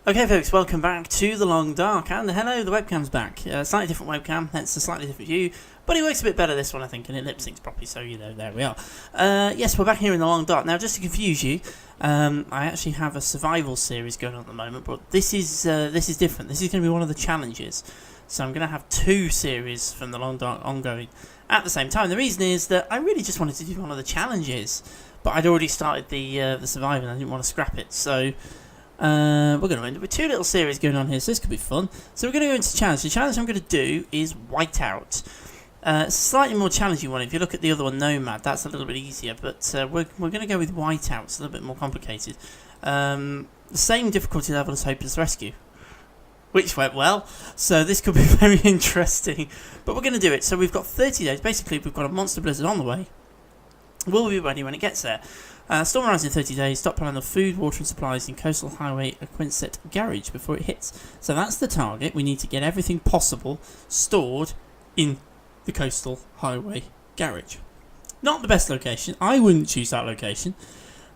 Okay folks, welcome back to The Long Dark, and hello, the webcam's back. Slightly different webcam, hence a slightly different view, but it works a bit better this one I think, and it lip syncs properly, so you know, there we are. Yes, we're back here in The Long Dark. Now just to confuse you, I actually have a survival series going on at the moment, but this is different. This is going to be one of the challenges, so I'm going to have two series from The Long Dark ongoing at the same time. The reason is that I really just wanted to do one of the challenges, but I'd already started the surviving, I didn't want to scrap it, so... we're going to end up with two little series going on here, so this could be fun. So we're going to go into the challenge. The challenge I'm going to do is Whiteout. It's a slightly more challenging one. If you look at the other one, Nomad, that's a little bit easier. But we're going to go with Whiteout. It's a little bit more complicated. The same difficulty level as Hopeless Rescue, which went well. So this could be very interesting. But we're going to do it. So we've got 30 days. Basically, we've got a monster blizzard on the way. We'll be ready when it gets there. Storm arrives in 30 days, stockpiling of food, water and supplies in Coastal Highway Quinset Garage before it hits. So that's the target. We need to get everything possible stored in the Coastal Highway Garage. Not the best location. I wouldn't choose that location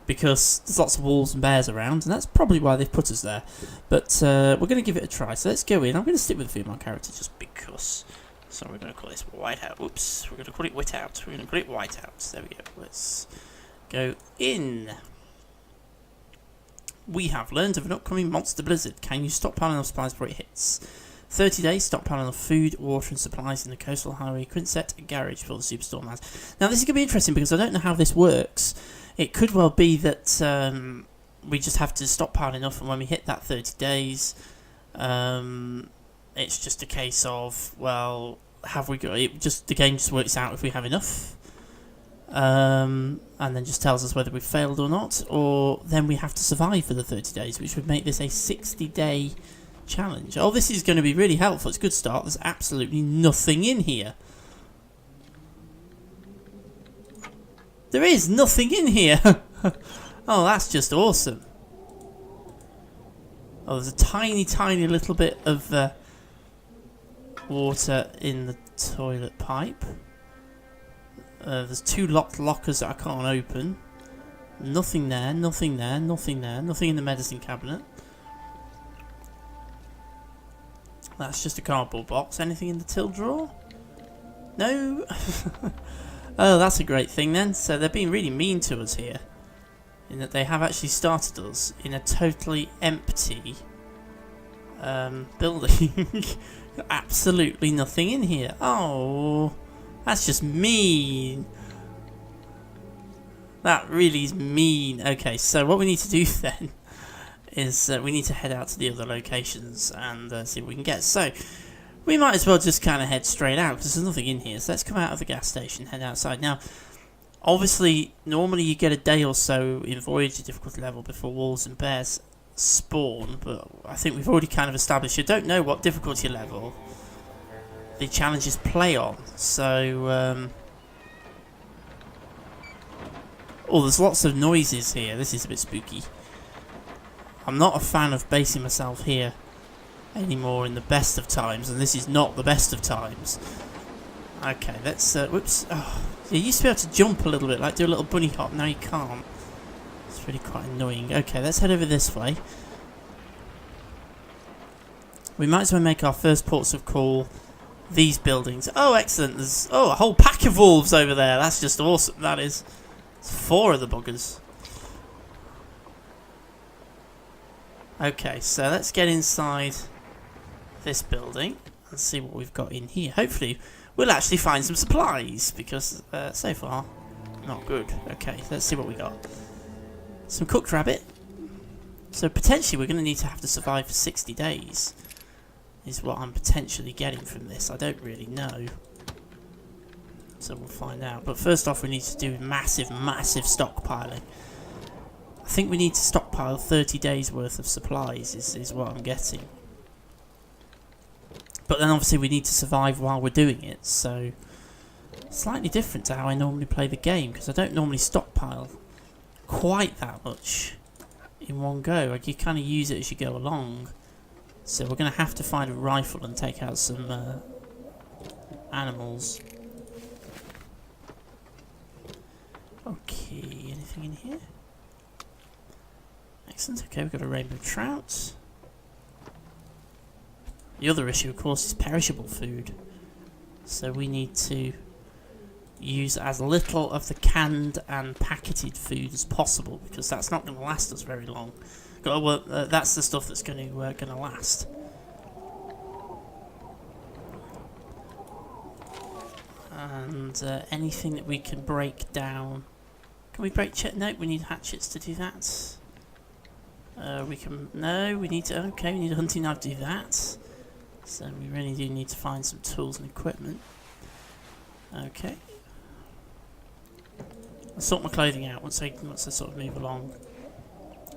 because there's lots of wolves and bears around, and that's probably why they've put us there. But we're going to give it a try. So let's go in. I'm going to stick with the female character just because. So we're going to call this Whiteout. Oops. We're going to call it Whiteout. We're going to call it Whiteout. There we go. Let's go in. We have learned of an upcoming monster blizzard. Can you stockpile enough supplies before it hits? 30 days, stockpiling of food, water and supplies in the Coastal Highway Quinset Garage for the Superstorm has. Now this is going to be interesting because I don't know how this works. It could well be that we just have to stockpile enough, and when we hit that 30 days, it's just a case of, well, have we got it? Just the game just works out if we have enough. And then just tells us whether we've failed or not, or then we have to survive for the 30 days, which would make this a 60-day challenge. Oh, this is going to be really helpful. It's a good start. There's absolutely nothing in here. There is nothing in here. Oh, that's just awesome. Oh, there's a tiny, tiny little bit of water in the toilet pipe. There's two locked lockers that I can't open. Nothing there, nothing there, nothing there, nothing in the medicine cabinet. That's just a cardboard box. Anything in the till drawer? No. Oh, that's a great thing then. So they're being really mean to us here, in that they have actually started us in a totally empty building. Absolutely nothing in here. Oh. That's just mean. That really is mean. Okay, so what we need to do then is we need to head out to the other locations and see what we can get. So we might as well just kind of head straight out because there's nothing in here. So let's come out of the gas station, head outside. Now, obviously, normally you get a day or so in Voyager difficulty level before wolves and bears spawn, but I think we've already kind of established you don't know what difficulty level the challenges play on, so oh, there's lots of noises here. This is a bit spooky. I'm not a fan of basing myself here anymore in the best of times, and this is not the best of times. Okay, let's whoops. Oh, you used to be able to jump a little bit, like do a little bunny hop. Now you can't. It's really quite annoying. Okay, let's head over this way. We might as well make our first ports of call these buildings. Oh, excellent. There's a whole pack of wolves over there. That's just awesome. That is. It's 4 of the buggers. Okay, so let's get inside this building and see what we've got in here. Hopefully, we'll actually find some supplies because so far, not good. Okay, let's see what we got. Some cooked rabbit. So potentially, we're going to need to have to survive for 60 days. Is what I'm potentially getting from this. I don't really know. So we'll find out. But first off, we need to do massive, massive stockpiling. I think we need to stockpile 30 days worth of supplies is what I'm getting. But then obviously we need to survive while we're doing it. So slightly different to how I normally play the game, because I don't normally stockpile quite that much in one go. Like you kind of use it as you go along. So we're going to have to find a rifle and take out some animals. Okay, anything in here? Excellent. Okay, we've got a rainbow trout. The other issue, of course, is perishable food. So we need to use as little of the canned and packeted food as possible, because that's not going to last us very long. Well, that's the stuff that's going to last. And anything that we can break down. Can we break? No, we need hatchets to do that. We can. No, we need to. Okay, we need a hunting knife to do that. So we really do need to find some tools and equipment. Okay. I'll sort my clothing out once I sort of move along.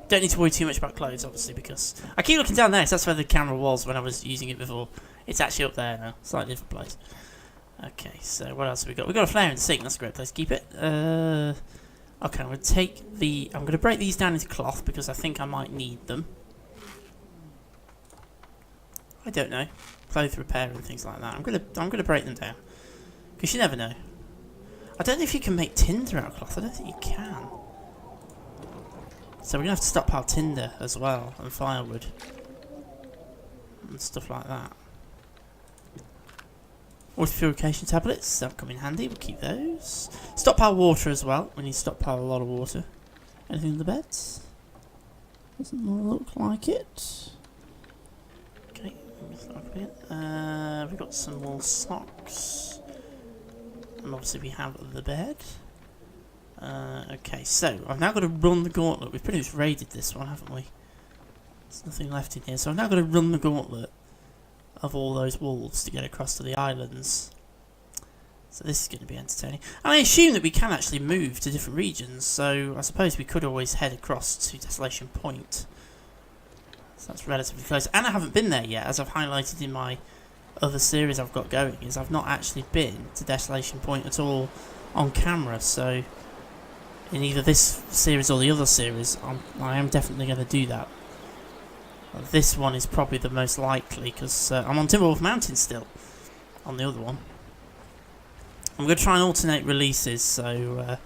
Don't need to worry too much about clothes, obviously, because I keep looking down there, because that's where the camera was when I was using it before. It's actually up there now, slightly different place. Okay, so what else have we got? We've got a flare in the sink, that's a great place to keep it. Okay, I'm going to take the... I'm going to break these down into cloth, because I think I might need them. I don't know. Clothes repair and things like that. I'm going to break them down, because you never know. I don't know if you can make tinder out of cloth. I don't think you can. So we're going to have to stockpile tinder as well, and firewood. And stuff like that. Water purification tablets, that'll come in handy, we'll keep those. Stockpile water as well, we need to stockpile a lot of water. Anything in the beds? Doesn't look like it. Okay, we've got some more socks. And obviously we have the bed. Okay, so I've now got to run the gauntlet. We've pretty much raided this one, haven't we? There's nothing left in here. So I've now got to run the gauntlet of all those wolves to get across to the islands. So this is going to be entertaining. And I assume that we can actually move to different regions. So I suppose we could always head across to Desolation Point. So that's relatively close. And I haven't been there yet, as I've highlighted in my other series I've got going, is I've not actually been to Desolation Point at all on camera. So in either this series or the other series, I am definitely going to do that. This one is probably the most likely, because I'm on Timberwolf Mountain still, on the other one. I'm going to try and alternate releases, so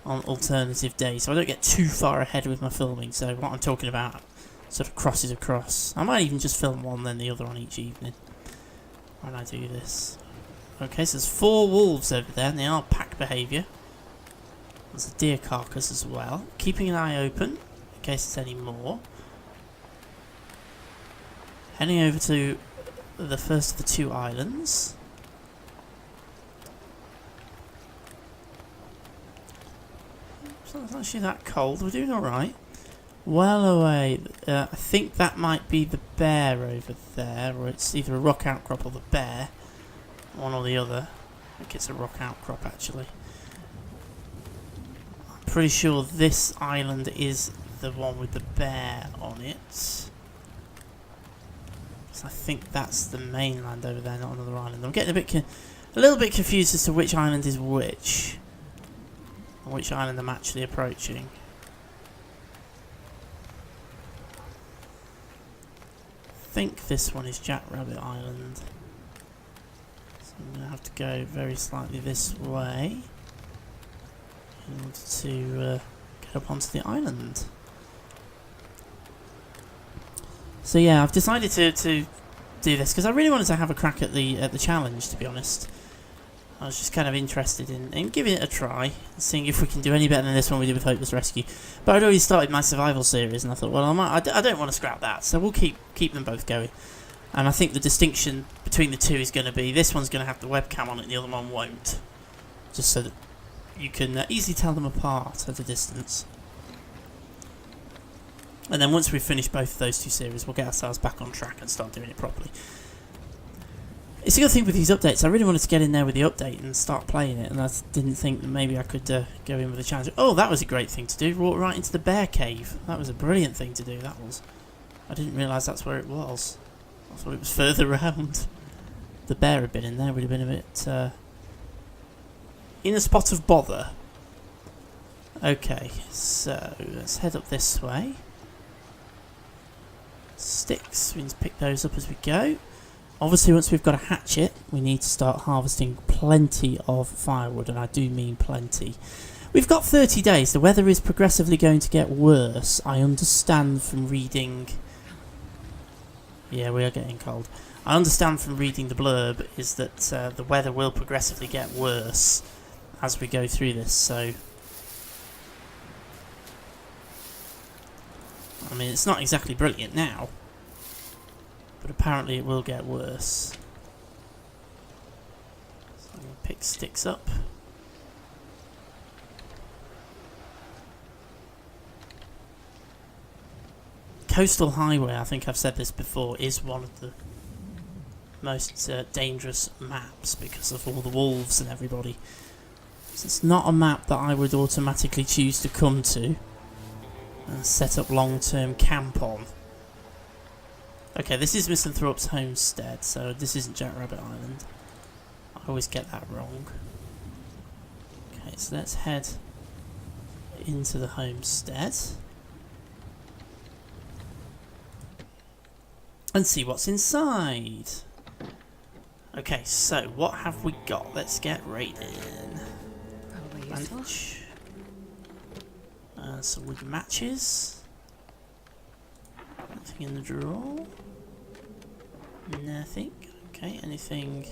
on alternative days, so I don't get too far ahead with my filming, so what I'm talking about sort of crosses across. I might even just film one, then the other on each evening, when I do this. Okay, so there's 4 wolves over there, and they are pack behaviour. There's a deer carcass as well. Keeping an eye open in case there's any more. Heading over to the first of the 2 islands. It's not actually that cold. We're doing alright. Well away. I think that might be the bear over there, or it's either a rock outcrop or the bear. One or the other. I think it's a rock outcrop actually. Pretty sure this island is the one with the bear on it. So I think that's the mainland over there, not another island. I'm getting a little bit confused as to which island is which, and which island I'm actually approaching. I think this one is Jackrabbit Island. So I'm going to have to go very slightly this way in order to get up onto the island. So yeah, I've decided to do this because I really wanted to have a crack at the challenge, to be honest. I was just kind of interested in giving it a try, and seeing if we can do any better than this one we did with Hopeless Rescue. But I'd already started my survival series, and I thought, well, I don't want to scrap that, so we'll keep them both going. And I think the distinction between the two is going to be, this one's going to have the webcam on it, and the other one won't. Just so that you can easily tell them apart at a distance. And then once we've finished both of those 2 series, we'll get ourselves back on track and start doing it properly. It's a good thing with these updates. I really wanted to get in there with the update and start playing it, and I didn't think that maybe I could go in with a challenge. Oh, that was a great thing to do. Walk right into the bear cave. That was a brilliant thing to do, that was. I didn't realise that's where it was. I thought it was further around. The bear had been in there, would have been a bit in a spot of bother. Okay, so let's head up this way. Sticks, we need to pick those up as we go. Obviously, once we've got a hatchet, we need to start harvesting plenty of firewood, and I do mean plenty. We've got 30 days. The weather is progressively going to get worse. I understand from reading Yeah, we are getting cold. I understand from reading the blurb is that the weather will progressively get worse as we go through this, so... I mean, it's not exactly brilliant now, but apparently it will get worse. So I'm going to pick sticks up. Coastal Highway, I think I've said this before, is one of the most dangerous maps because of all the wolves and everybody. So it's not a map that I would automatically choose to come to and set up long-term camp on. Okay, this is Misanthrope's homestead, so this isn't Jackrabbit Island. I always get that wrong. Okay, so let's head into the homestead and see what's inside. Okay, so what have we got? Let's get right in. Probably useful. Some wood matches. Nothing in the drawer. Nothing. Okay, anything?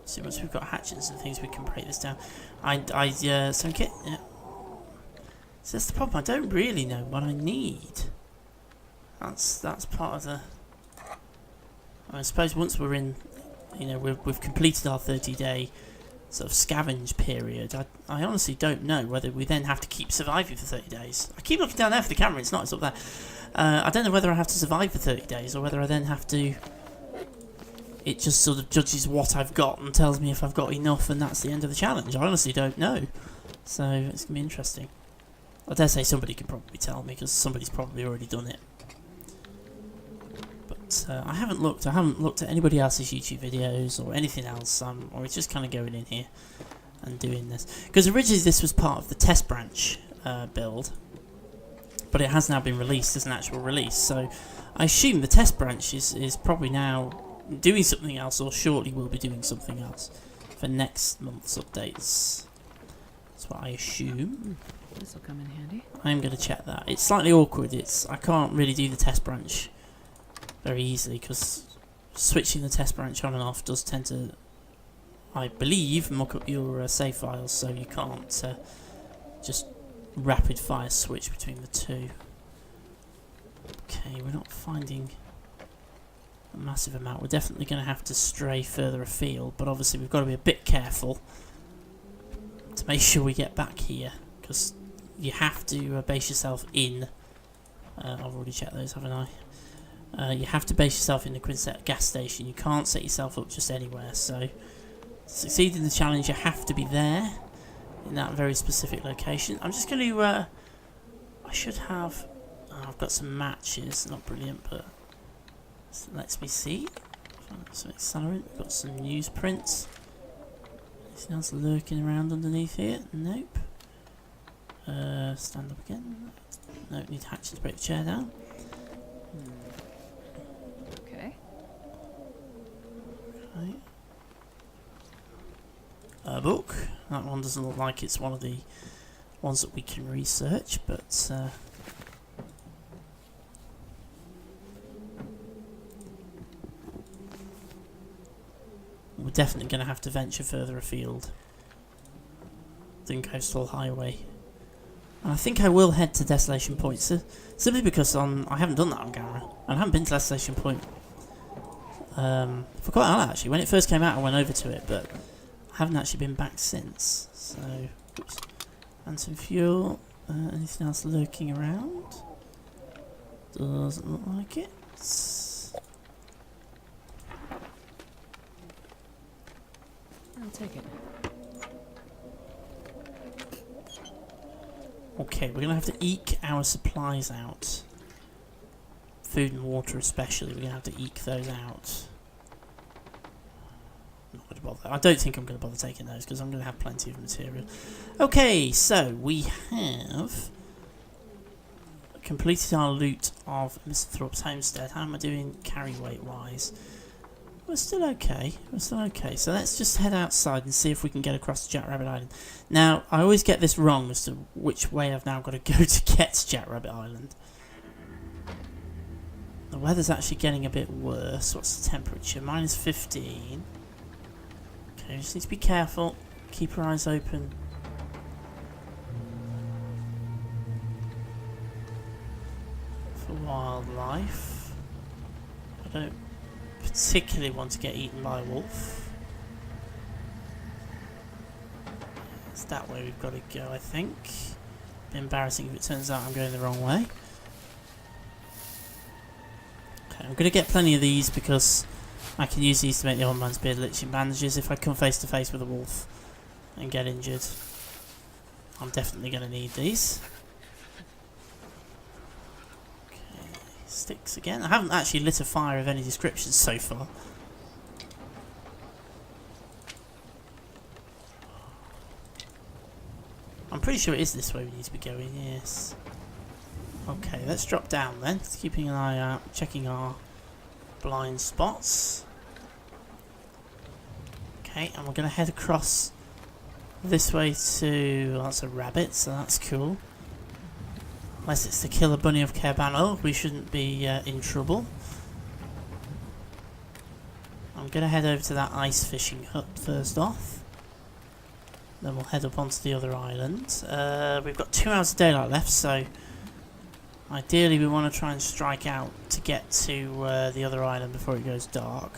So once we've got hatchets and things, we can break this down. Some kit. Yeah. So that's the problem. I don't really know what I need. That's part of the. I suppose once we're in, you know, we've completed our 30-day sort of scavenge period. I honestly don't know whether we then have to keep surviving for 30 days. I keep looking down there for the camera, it's up there. I don't know whether I have to survive for 30 days or whether I then have to... It just sort of judges what I've got and tells me if I've got enough and that's the end of the challenge. I honestly don't know. So it's going to be interesting. I dare say somebody can probably tell me because somebody's probably already done it. I haven't looked at anybody else's YouTube videos or anything else. Or it's just kind of going in here and doing this because originally this was part of the test branch build, but it has now been released as an actual release. So I assume the test branch is probably now doing something else, or shortly will be doing something else for next month's updates. That's what I assume. This will come in handy. I am going to check that. It's slightly awkward. I can't really do the test branch very easily because switching the test branch on and off does tend to, I believe, muck up your save files, so you can't just rapid fire switch between the two. Okay, we're not finding a massive amount. We're definitely going to have to stray further afield, but obviously we've got to be a bit careful to make sure we get back here because you have to base yourself in. I've already checked those, haven't I? You have to base yourself in the Quinset gas station. You can't set yourself up just anywhere. So, to succeed in the challenge, you have to be there in that very specific location. I'm just going to. I should have. I've got some matches. Not brilliant, but lets me see. Some accelerant. We've got some newsprints. Anything else lurking around underneath here? Nope. Stand up again. Nope. Need hatches to break the chair down. Okay. Right. A book. That one doesn't look like it's one of the ones that we can research, but we're definitely going to have to venture further afield than Coastal Highway. And I think I will head to Desolation Point, simply because I haven't done that on camera. And I haven't been to Desolation Point for quite a while actually. When it first came out I went over to it, but I haven't actually been back since. So, oops. And some fuel. Anything else lurking around? Doesn't look like it. I'll take it. Okay, we're going to have to eke our supplies out. Food and water especially, we're going to have to eke those out. Not going to bother. I don't think I'm going to bother taking those because I'm going to have plenty of material. Okay, so we have completed our loot of Mr. Thorpe's homestead. How am I doing carry weight wise? We're still okay. So let's just head outside and see if we can get across to Jackrabbit Island. Now, I always get this wrong as to which way I've now got to go to get to Jackrabbit Island. Oh, weather's actually getting a bit worse. What's the temperature? Minus 15. Okay, just need to be careful. Keep our eyes open. For wildlife. I don't particularly want to get eaten by a wolf. It's that way we've got to go, I think. Be embarrassing if it turns out I'm going the wrong way. Okay, I'm going to get plenty of these because I can use these to make the old man's beard liching bandages if I come face to face with a wolf and get injured. I'm definitely going to need these. Okay, sticks again. I haven't actually lit a fire of any description so far. I'm pretty sure it is this way we need to be going, yes. Okay, let's drop down then. Just keeping an eye out, checking our blind spots. Okay, and we're going to head across this way to... Well, that's a rabbit, so that's cool. Unless it's the killer bunny of Cabanel, we shouldn't be in trouble. I'm going to head over to that ice fishing hut first off. Then we'll head up onto the other island. We've got 2 hours of daylight left, so ideally we want to try and strike out to get to the other island before it goes dark.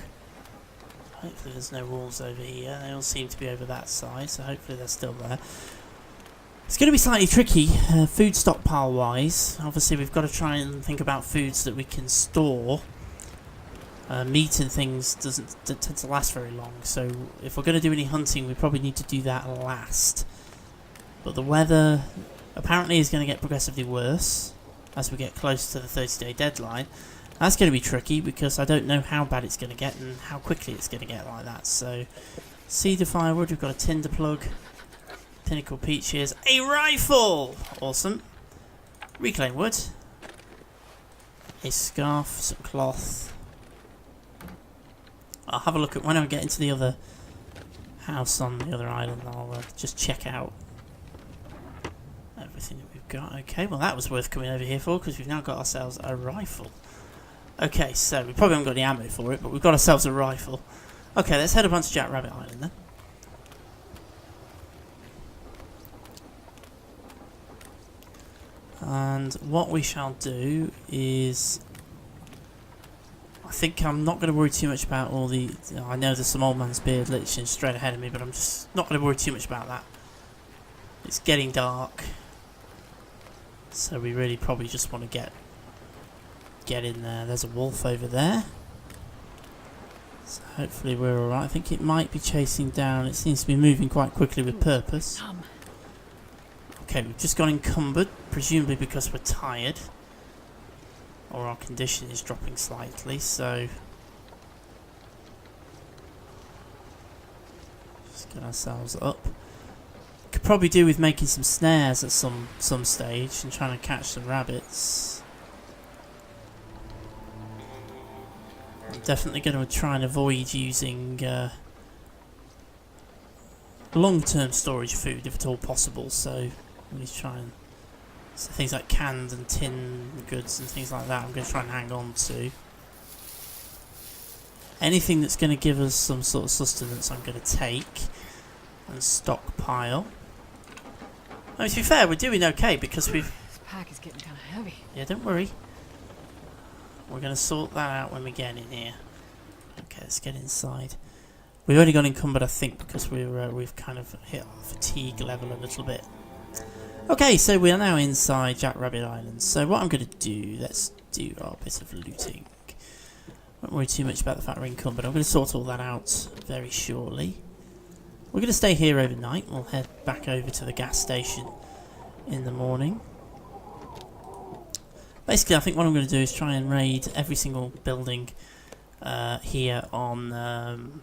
Hopefully there's no wolves over here. They all seem to be over that side, so hopefully they're still there. It's going to be slightly tricky, food stockpile wise. Obviously we've got to try and think about foods that we can store. Meat and things doesn't tend to last very long, so if we're going to do any hunting we probably need to do that last. But the weather apparently is going to get progressively worse as we get close to the 30-day deadline. That's going to be tricky because I don't know how bad it's going to get and how quickly it's going to get like that. So, cedar firewood, we've got a tinder plug, pinnacle peaches, a rifle! Awesome. Reclaimed wood, a scarf, some cloth. I'll have a look at when I get into the other house on the other island. I'll just check out everything that we've got. Okay, well that was worth coming over here for because we've now got ourselves a rifle. Okay, so we probably haven't got any ammo for it, but we've got ourselves a rifle. Okay, let's head up onto Jack Rabbit Island then. And what we shall do is... I think I'm not going to worry too much about all the... I know there's some old man's beard liching straight ahead of me, but I'm just not going to worry too much about that. It's getting dark. So we really probably just want to get in there. There's a wolf over there. So hopefully we're alright. I think it might be chasing down. It seems to be moving quite quickly with purpose. Okay, we've just got encumbered, presumably because we're tired. Or our condition is dropping slightly, so... Just get ourselves up. Could probably do with making some snares at some stage and trying to catch some rabbits. I'm definitely going to try and avoid using long-term storage food if at all possible, so we try and... So things like canned and tin goods and things like that I'm going to try and hang on to. Anything that's going to give us some sort of sustenance I'm going to take and stockpile. I mean, to be fair, we're doing okay because we've... This pack is getting kind of heavy. Yeah, don't worry. We're going to sort that out when we get in here. Okay, let's get inside. We've only got encumbered, I think, because we've kind of hit our fatigue level a little bit. Okay, so we are now inside Jack Rabbit Island. So what I'm going to do, let's do our bit of looting. Won't worry too much about the fact we're encumbered. I'm going to sort all that out very shortly. We're going to stay here overnight. We'll head back over to the gas station in the morning. Basically, I think what I'm going to do is try and raid every single building here on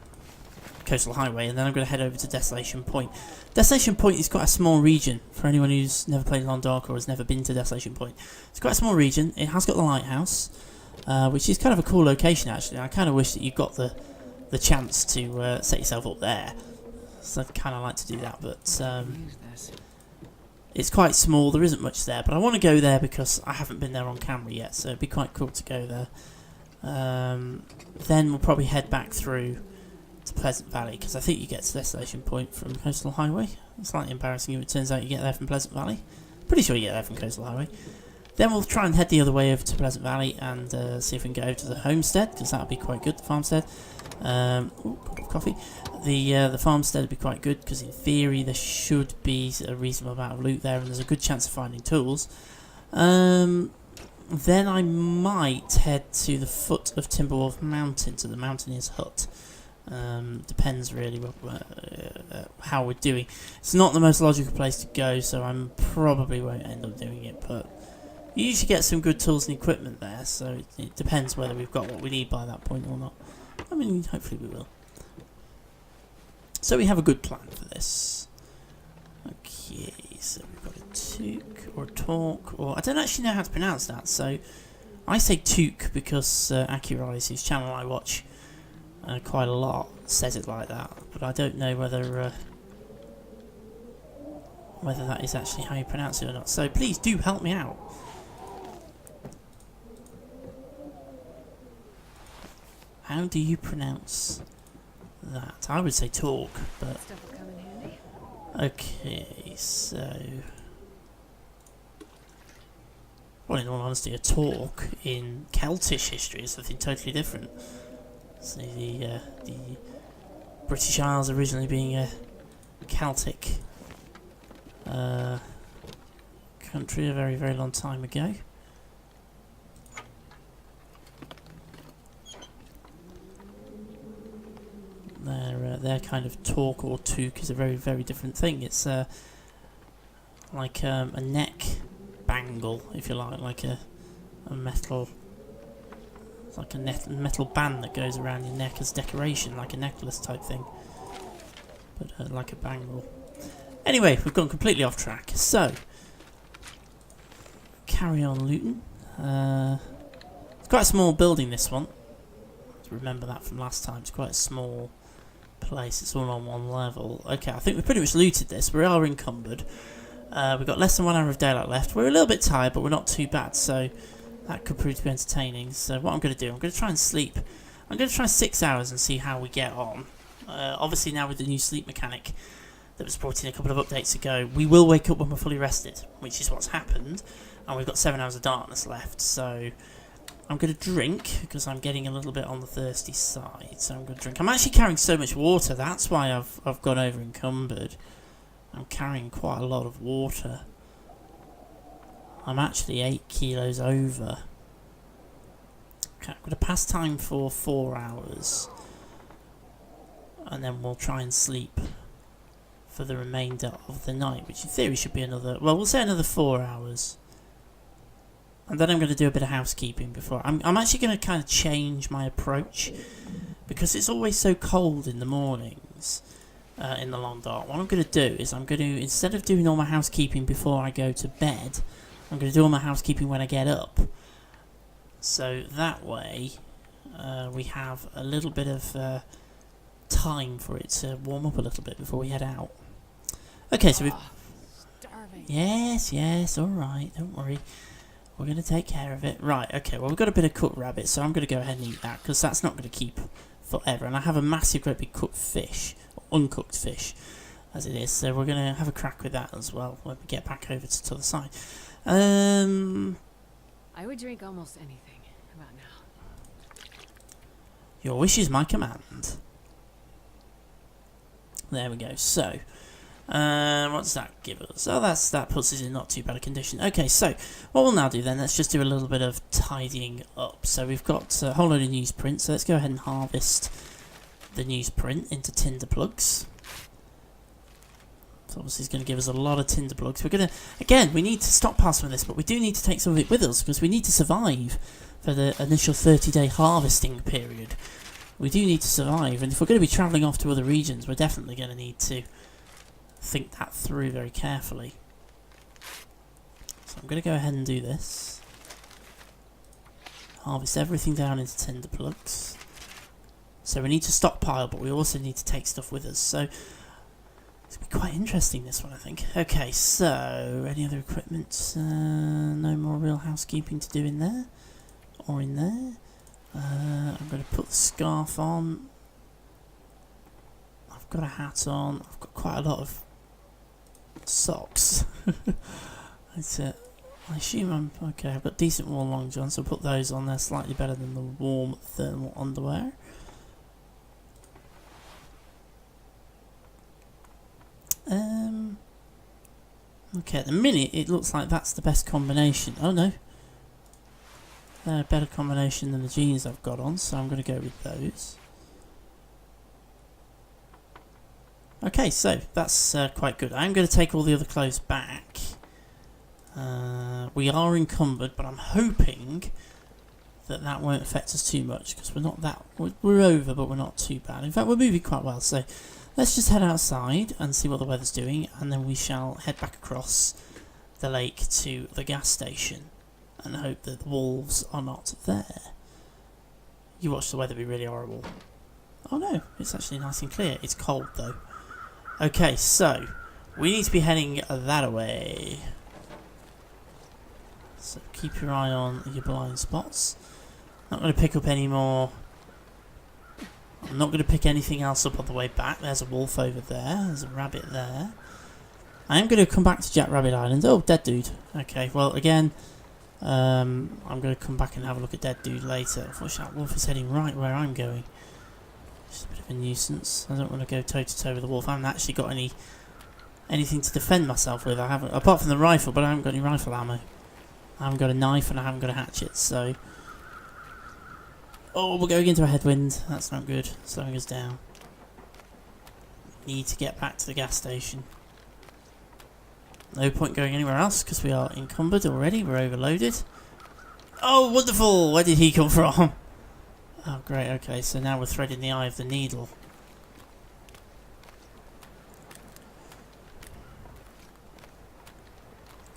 Coastal Highway, and then I'm going to head over to Desolation Point. Desolation Point is quite a small region for anyone who's never played Long Dark or has never been to Desolation Point. It's quite a small region. It has got the lighthouse, which is kind of a cool location actually. I kind of wish that you got the chance to set yourself up there. So I'd kind of like to do that, but it's quite small. There isn't much there, but I want to go there because I haven't been there on camera yet, so it'd be quite cool to go there Then we'll probably head back through to Pleasant Valley, because I think you get to Destination Point from Coastal Highway. It's slightly embarrassing if it turns out you get there from Pleasant Valley. Pretty sure you get there from Coastal Highway. Then we'll try and head the other way over to Pleasant Valley and see if we can get over to the homestead, because that would be quite good, the farmstead. Cup of coffee. The farmstead would be quite good, because in theory there should be a reasonable amount of loot there, and there's a good chance of finding tools. Then I might head to the foot of Timberwolf Mountain, to the Mountaineer's Hut. Depends really how we're doing. It's not the most logical place to go, so I probably won't end up doing it, but you usually get some good tools and equipment there, so it depends whether we've got what we need by that point or not. I mean, hopefully we will. So we have a good plan for this. Okay, so we've got a toque or a talk, or I don't actually know how to pronounce that, so I say toque because Akirise, whose channel I watch quite a lot, says it like that, but I don't know whether that is actually how you pronounce it or not, so please do help me out. How do you pronounce that? I would say talk, but Stuff will come in handy. okay, so well, in all honesty, a talk in Celtish history is something totally different. So the British Isles originally being a Celtic country a very, very long time ago. Their kind of talk or toque is a very, very different thing. It's like a neck bangle, if you like a metal. It's like a metal band that goes around your neck as decoration, like a necklace type thing, but like a bangle. Anyway, we've gone completely off track. So carry on looting. It's quite a small building, this one. Remember that from last time. It's quite a small place. It's all on one level. Okay, I think we've pretty much looted this. We are encumbered. We've got less than 1 hour of daylight left. We're a little bit tired, but we're not too bad, so that could prove to be entertaining. So what I'm going to do, I'm going to try and sleep. I'm going to try 6 hours and see how we get on. Obviously now with the new sleep mechanic that was brought in a couple of updates ago, we will wake up when we're fully rested, which is what's happened, and we've got 7 hours of darkness left, so I'm going to drink, because I'm getting a little bit on the thirsty side, so I'm going to drink. I'm actually carrying so much water, that's why I've gone over encumbered. I'm carrying quite a lot of water. I'm actually 8 kilos over. Okay, I'm going to pass time for 4 hours, and then we'll try and sleep for the remainder of the night, which in theory should be another, well, we'll say another 4 hours. And then I'm going to do a bit of housekeeping before. I'm actually going to kind of change my approach, because it's always so cold in the mornings in the long dark. What I'm going to do is I'm going to, instead of doing all my housekeeping before I go to bed, I'm going to do all my housekeeping when I get up. So that way we have a little bit of time for it to warm up a little bit before we head out. Okay, so we've... Starving. Yes, alright, don't worry. We're going to take care of it. Right, okay, well we've got a bit of cooked rabbit, so I'm going to go ahead and eat that, because that's not going to keep forever. And I have a massive, great big cooked fish, or uncooked fish, as it is. So we're going to have a crack with that as well, when we get back over to the other side. I would drink almost anything about now. Your wish is my command. There we go, so... what does that give us? Oh, that puts us in not too bad a condition. Okay, so what we'll now do then, let's just do a little bit of tidying up. So we've got a whole load of newsprint, so let's go ahead and harvest the newsprint into tinder plugs. So obviously it's going to give us a lot of tinder plugs. We're going to, again, we need to stockpile some of this, but we do need to take some of it with us, because we need to survive for the initial 30-day harvesting period. We do need to survive, and if we're going to be travelling off to other regions, we're definitely going to need to think that through very carefully. So I'm going to go ahead and do this. Harvest everything down into tinder plugs. So we need to stockpile, but we also need to take stuff with us. So it's going to be quite interesting, this one, I think. Okay, so any other equipment? No more real housekeeping to do in there. Or in there. going to put the scarf on. I've got a hat on. I've got quite a lot of socks. That's it. I assume I'm okay. I've got decent warm long johns, so I'll put those on. They're slightly better than the warm thermal underwear. Okay, at the minute it looks like that's the best combination. Oh no, they're a better combination than the jeans I've got on, so I'm going to go with those. Okay, so that's quite good. I'm going to take all the other clothes back. We are encumbered, but I'm hoping that that won't affect us too much, because we're not that... We're over, but we're not too bad. In fact, we're moving quite well, so let's just head outside and see what the weather's doing, and then we shall head back across the lake to the gas station and hope that the wolves are not there. You watch the weather be really horrible. Oh no, it's actually nice and clear. It's cold though. Okay, so we need to be heading that way. So keep your eye on your blind spots. Not going to pick up any more. I'm not going to pick anything else up on the way back. There's a wolf over there. There's a rabbit there. I am going to come back to Jack Rabbit Island. Oh, dead dude. Okay, well again, I'm going to come back and have a look at dead dude later. Unfortunately, that wolf is heading right where I'm going. Just a bit of a nuisance. I don't want to go toe to toe with the wolf. I haven't actually got anything to defend myself with. I haven't, apart from the rifle, but I haven't got any rifle ammo. I haven't got a knife and I haven't got a hatchet, so... Oh, we're going into a headwind. That's not good. Slowing us down. Need to get back to the gas station. No point going anywhere else because we are encumbered already. We're overloaded. Oh, wonderful! Where did he come from? Oh, great. Okay, so now we're threading the eye of the needle.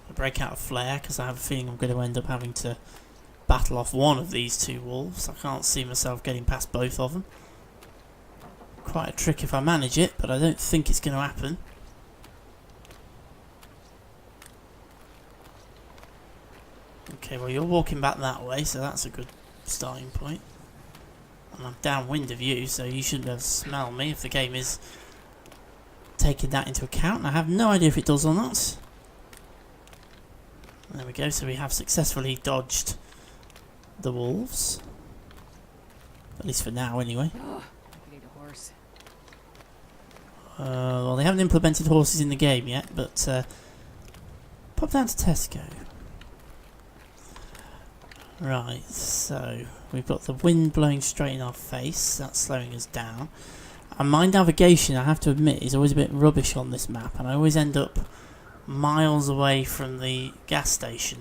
I break out a flare because I have a feeling I'm going to end up having to battle off one of these two wolves. I can't see myself getting past both of them. Quite a trick if I manage it, but I don't think it's going to happen. Okay, well you're walking back that way, so that's a good starting point. And I'm downwind of you, so you shouldn't be able to smell me if the game is taking that into account. And I have no idea if it does or not. There we go, so we have successfully dodged the wolves. At least for now, anyway. Oh, I need a horse. Well, they haven't implemented horses in the game yet, but pop down to Tesco. Right, so we've got the wind blowing straight in our face. That's slowing us down. And my navigation, I have to admit, is always a bit rubbish on this map, and I always end up miles away from the gas station,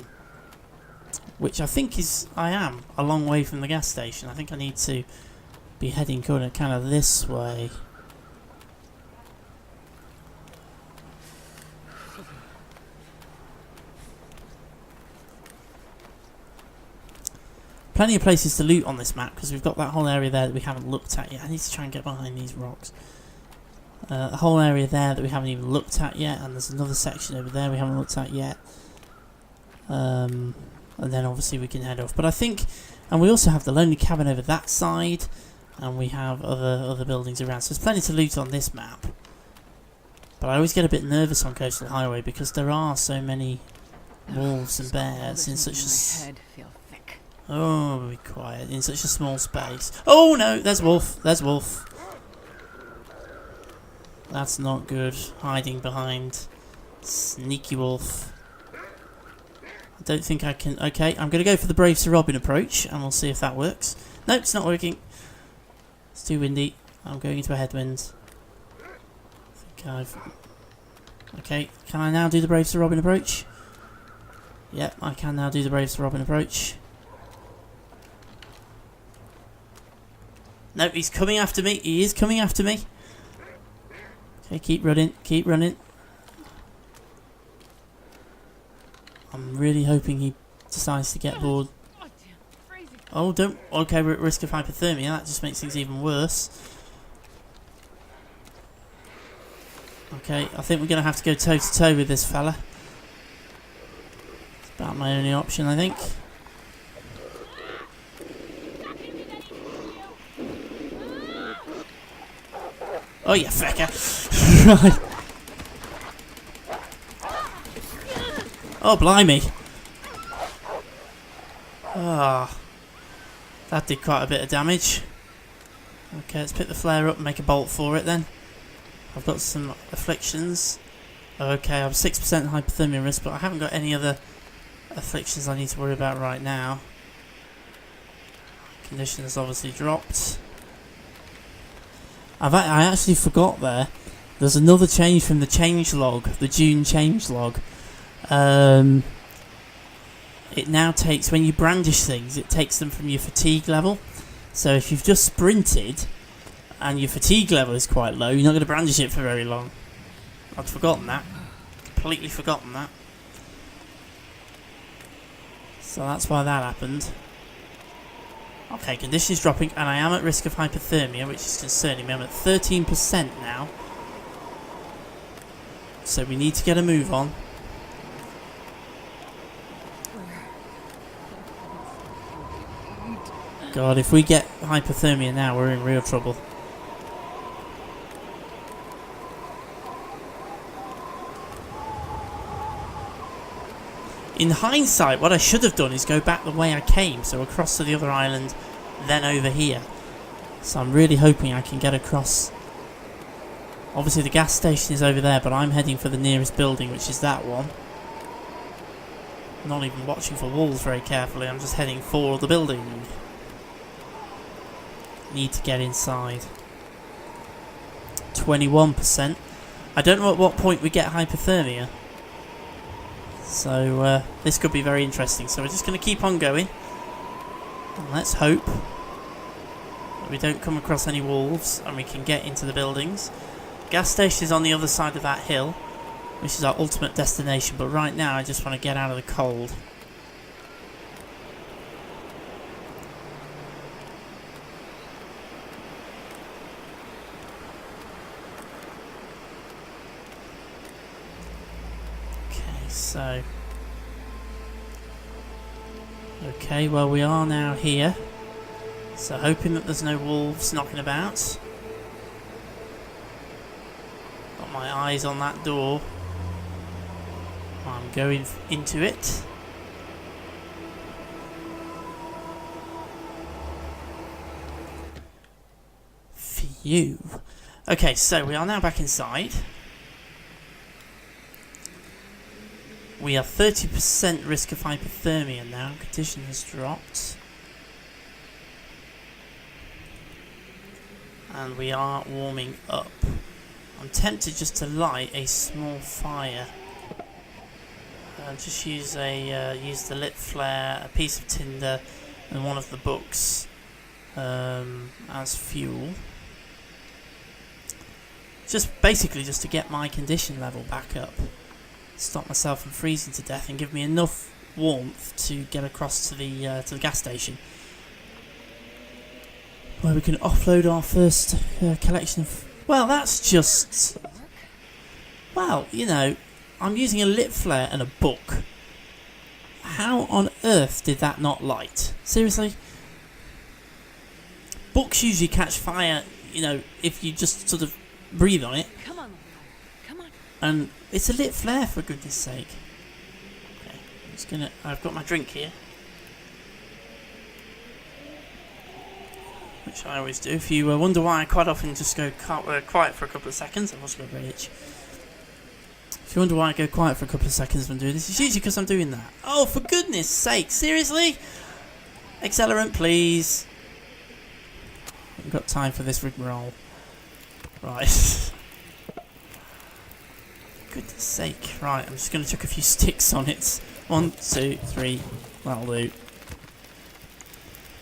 which I think I am a long way from the gas station. I think I need to be heading kind of this way. Plenty of places to loot on this map because we've got that whole area there that we haven't looked at yet. I need to try and get behind these rocks. The whole area there that we haven't even looked at yet, and there's another section over there we haven't looked at yet. And then obviously we can head off. But I think, and we also have the lonely cabin over that side, and we have other buildings around. So there's plenty to loot on this map. But I always get a bit nervous on Coastal Highway because there are so many wolves and bears in such a... Head feel thick. Oh, be quiet. In such a small space. Oh no, there's wolf. There's wolf. That's not good. Hiding behind sneaky wolf. I don't think I can... Okay, I'm going to go for the Brave Sir Robin approach, and we'll see if that works. No, it's not working. It's too windy. I'm going into a headwind. I think I've... Okay, can I now do the Brave Sir Robin approach? Yep, I can now do the Brave Sir Robin approach. No, he's coming after me. He is coming after me. Okay, keep running. Keep running. I'm really hoping he decides to get bored. Oh, don't... Okay, we're at risk of hypothermia. That just makes things even worse. Okay, I think we're going to have to go toe-to-toe with this fella. It's about my only option, I think. Oh, you fecker. Right. Oh, blimey. Ah. That did quite a bit of damage. Okay, let's pick the flare up and make a bolt for it then. I've got some afflictions. Okay, I'm 6% hypothermia risk, but I haven't got any other afflictions I need to worry about right now. Condition has obviously dropped. I actually forgot there. There's another change from the change log, the June change log. It now takes, when you brandish things, it takes them from your fatigue level. So if you've just sprinted and your fatigue level is quite low, you're not going to brandish it for very long. I'd forgotten that. Completely forgotten that. So that's why that happened. Okay, condition is dropping, and I am at risk of hypothermia, which is concerning me. I'm at 13% now. So we need to get a move on. God, if we get hypothermia now, we're in real trouble. In hindsight, what I should have done is go back the way I came, so across to the other island, then over here. So I'm really hoping I can get across. Obviously the gas station is over there, but I'm heading for the nearest building, which is that one. I'm not even watching for walls very carefully, I'm just heading for the building. Need to get inside. 21%. I don't know at what point we get hypothermia. So this could be very interesting. So we're just going to keep on going. And let's hope that we don't come across any wolves and we can get into the buildings. Gas station is on the other side of that hill, which is our ultimate destination. But right now I just want to get out of the cold. So, okay, well we are now here, so hoping that there's no wolves knocking about. Got my eyes on that door. I'm going into it. Phew. Okay, so we are now back inside. We are 30% risk of hypothermia now. Condition has dropped. And we are warming up. I'm tempted just to light a small fire. Just use the lit flare, a piece of tinder, and one of the books as fuel. Just basically just to get my condition level back up. Stop myself from freezing to death and give me enough warmth to get across to the gas station, where we can offload our first collection of... Well, that's just... Well, you know, I'm using a lit flare and a book. How on earth did that not light? Seriously? Books usually catch fire, you know, if you just sort of breathe on it. Come on. And it's a lit flare, for goodness sake. Okay, I'm just gonna... I've got my drink here, which I always do. If you wonder why I quite often just go quiet for a couple of seconds, I've also got a very itch. If you wonder why I go quiet for a couple of seconds when doing this, it's usually because I'm doing that. Oh, for goodness sake, seriously? Accelerant, please. I haven't got time for this rigmarole. Right. Goodness sake. Right, I'm just going to chuck a few sticks on it. 1, 2, 3. That'll do.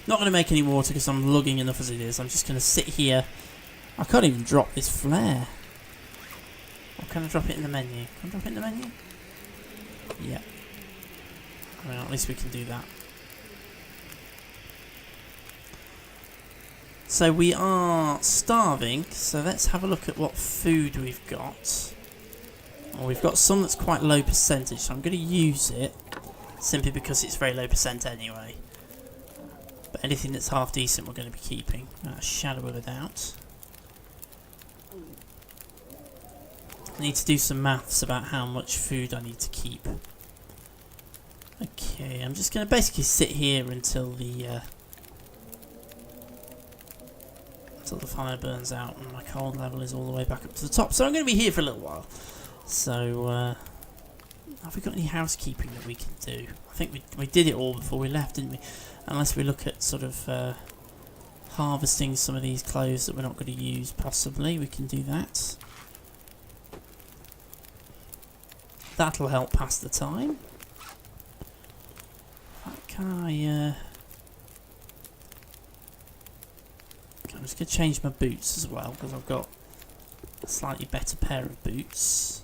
Not going to make any water because I'm lugging enough as it is. I'm just going to sit here. I can't even drop this flare. Or can I drop it in the menu? Can I drop it in the menu? Yeah. Well, at least we can do that. So we are starving. So let's have a look at what food we've got. Well, we've got some that's quite low percentage, so I'm going to use it simply because it's very low percent anyway. But anything that's half decent we're going to be keeping. Shadow of a doubt. I need to do some maths about how much food I need to keep. Okay, I'm just going to basically sit here until the fire burns out and my cold level is all the way back up to the top. So I'm going to be here for a little while. So, have we got any housekeeping that we can do? I think we did it all before we left, didn't we? Unless we look at sort of harvesting some of these clothes that we're not going to use, possibly. We can do that. That'll help pass the time. Can I... I'm just going to change my boots as well, because I've got a slightly better pair of boots.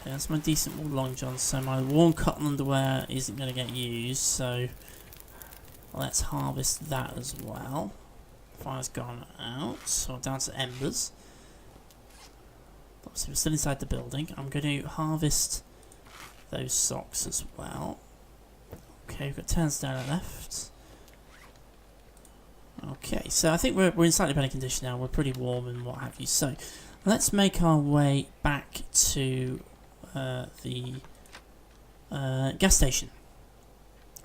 Okay, that's my decent wool long johns, so my worn cotton underwear isn't going to get used, so let's harvest that as well. Fire's gone out, so I'm down to embers. Obviously we're still inside the building. I'm going to harvest those socks as well. Okay, we've got 10 down left. Okay, so I think we're in slightly better condition now. We're pretty warm and what have you. So let's make our way back to the gas station,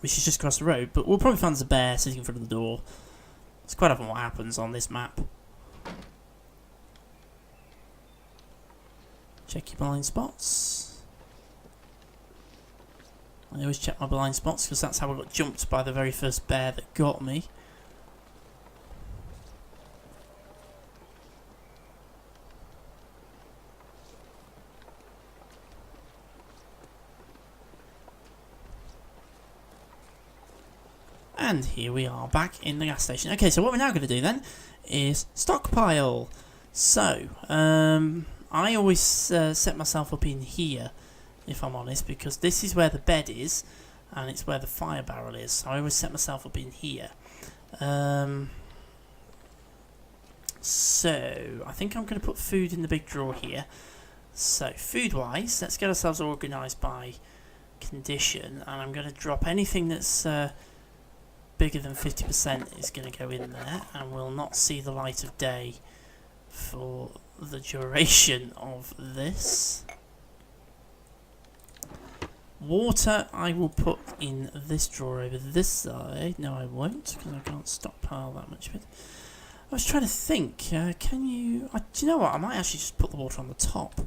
which is just across the road. But we'll probably find there's a bear sitting in front of the door. It's quite often what happens on this map. Check your blind spots. I always check my blind spots because that's how I got jumped by the very first bear that got me. And here we are back in the gas station. Okay, so what we're now going to do then is stockpile. So, I always set myself up in here, if I'm honest, because this is where the bed is and it's where the fire barrel is. So I always set myself up in here. So I think I'm going to put food in the big drawer here. So food-wise, let's get ourselves organised by condition, and I'm going to drop anything that's bigger than 50% is going to go in there and will not see the light of day for the duration of this. Water I will put in this drawer over this side. No, I won't, because I can't stockpile that much of it. I was trying to think, can you... do you know what? I might actually just put the water on the top.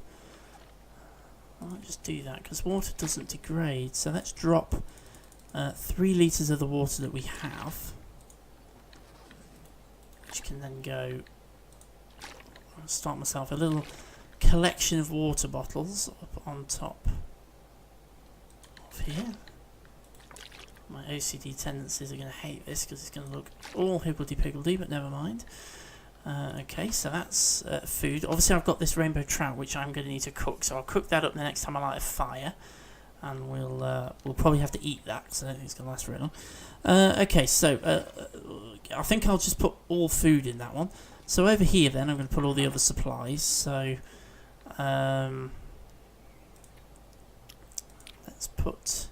I might just do that, because water doesn't degrade. So let's drop 3 litres of the water that we have, which can then go... I'll start myself a little collection of water bottles up on top of here. My OCD tendencies are going to hate this because it's going to look all higgledy-piggledy, but never mind. Okay, so that's food. Obviously I've got this rainbow trout which I'm going to need to cook, so I'll cook that up the next time I light a fire. And we'll probably have to eat that because I don't think it's going to last very long. Okay, so I think I'll just put all food in that one. So over here then I'm going to put all the other supplies. So let's put...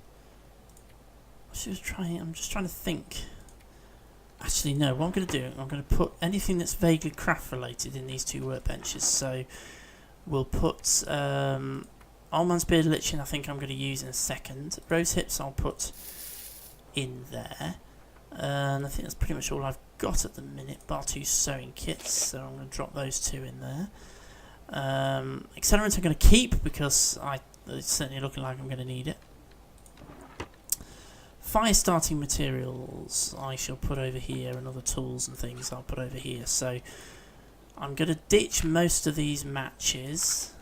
I'm just trying to think. Actually no, what I'm going to do, I'm going to put anything that's vaguely craft related in these 2 workbenches. So we'll put... Old Man's Beard Lichen I think I'm going to use in a second. Rose Hips I'll put in there. And I think that's pretty much all I've got at the minute, bar 2 sewing kits, so I'm going to drop those 2 in there. Accelerant I'm going to keep because it's certainly looking like I'm going to need it. Fire starting materials I shall put over here, and other tools and things I'll put over here. So I'm going to ditch most of these matches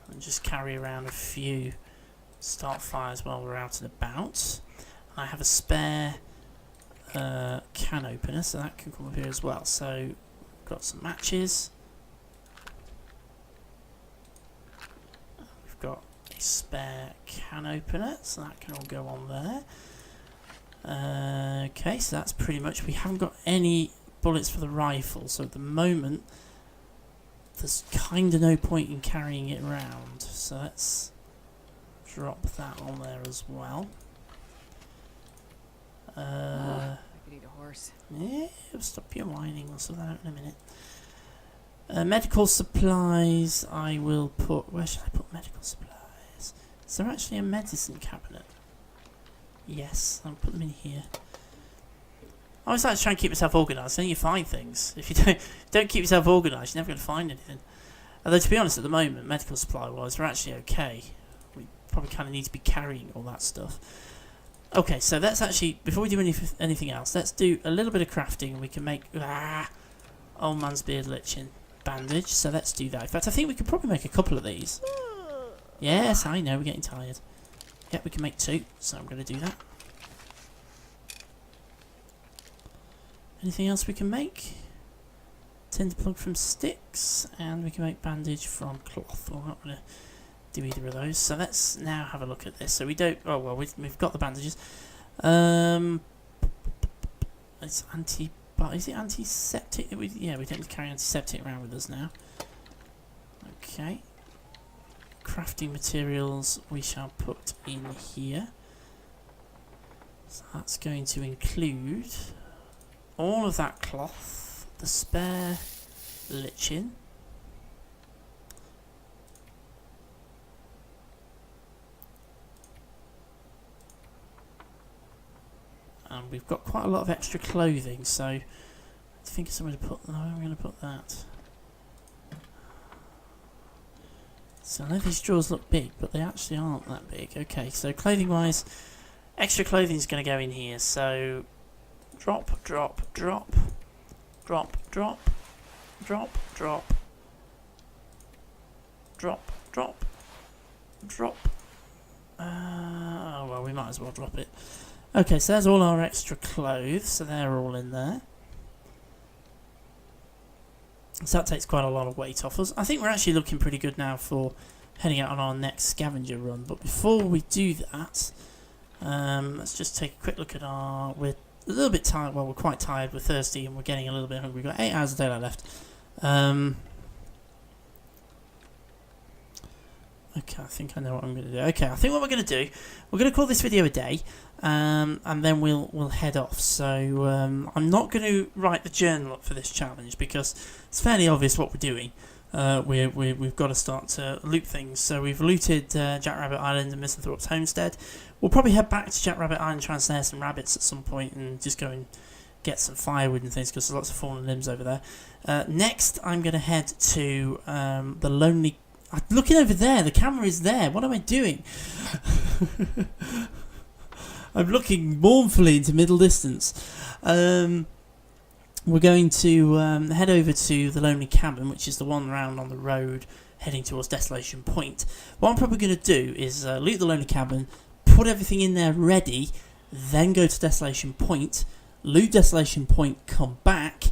and just carry around a few start fires while we're out and about. I have a spare can opener, so that can come up here as well. So got some matches. We've got a spare can opener, so that can all go on there. Okay, so that's pretty much... We haven't got any bullets for the rifle, so at the moment there's kind of no point in carrying it around. So let's drop that on there as well. I could eat a horse. Yeah, stop your whining. We'll sort that out in a minute. Medical supplies, I will put... Where should I put medical supplies? Is there actually a medicine cabinet? Yes, I'll put them in here. I always like to try and keep myself organised, then you find things. If you don't keep yourself organised, you're never going to find anything. Although, to be honest, at the moment, medical supply-wise, we're actually okay. We probably kind of need to be carrying all that stuff. Okay, so let's actually, before we do anything else, let's do a little bit of crafting, and we can make... Old man's beard lichen bandage, so let's do that. In fact, I think we could probably make a couple of these. Yes, I know, we're getting tired. Yep, we can make 2, so I'm going to do that. Anything else we can make? Tinder plug from sticks, and we can make bandage from cloth. Well, I'm not going to do either of those. So let's now have a look at this. So we don't... Oh, well, we've got the bandages. It's anti... But is it antiseptic? Yeah, we don't need to carry antiseptic around with us now. Okay. Crafting materials we shall put in here. So that's going to include all of that cloth, the spare lichen, and we've got quite a lot of extra clothing, so I think somewhere to put. I'm going to put that. So I know these drawers look big, but they actually aren't that big. Okay, so clothing-wise, extra clothing is going to go in here. So drop, drop, drop, drop, drop, drop, drop, drop, drop, drop. Oh well, we might as well drop it. Okay, so there's all our extra clothes, so they're all in there. So that takes quite a lot of weight off us. I think we're actually looking pretty good now for heading out on our next scavenger run. But before we do that, let's just take a quick look at our... We're a little bit tired. Well, we're quite tired. We're thirsty and we're getting a little bit hungry. We've got 8 hours of daylight left. Okay, I think I know what I'm going to do. Okay, I think what we're going to do, we're going to call this video a day, and then we'll head off. So I'm not going to write the journal up for this challenge because it's fairly obvious what we're doing. We've got to start to loot things. So we've looted Jackrabbit Island and Misanthrope's homestead. We'll probably head back to Jackrabbit Island, try and snare some rabbits at some point, and just go and get some firewood and things because there's lots of fallen limbs over there. Next, I'm going to head to the Lonely... I'm looking over there. The camera is there. What am I doing? I'm looking mournfully into middle distance. We're going to head over to the Lonely Cabin, which is the one round on the road heading towards Desolation Point. What I'm probably going to do is loot the Lonely Cabin, put everything in there ready, then go to Desolation Point, loot Desolation Point, come back,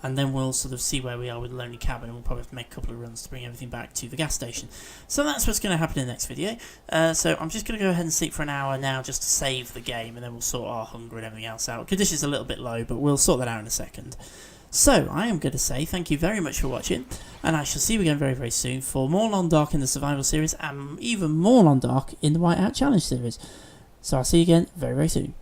and then we'll sort of see where we are with the Lonely Cabin, and we'll probably have to make a couple of runs to bring everything back to the gas station. So that's what's going to happen in the next video. So I'm just going to go ahead and sleep for an hour now just to save the game, and then we'll sort our hunger and everything else out. Conditions are a little bit low, but we'll sort that out in a second. So I am going to say thank you very much for watching, and I shall see you again very, very soon for more Long Dark in the Survival series, and even more Long Dark in the Whiteout Challenge series. So I'll see you again very, very soon.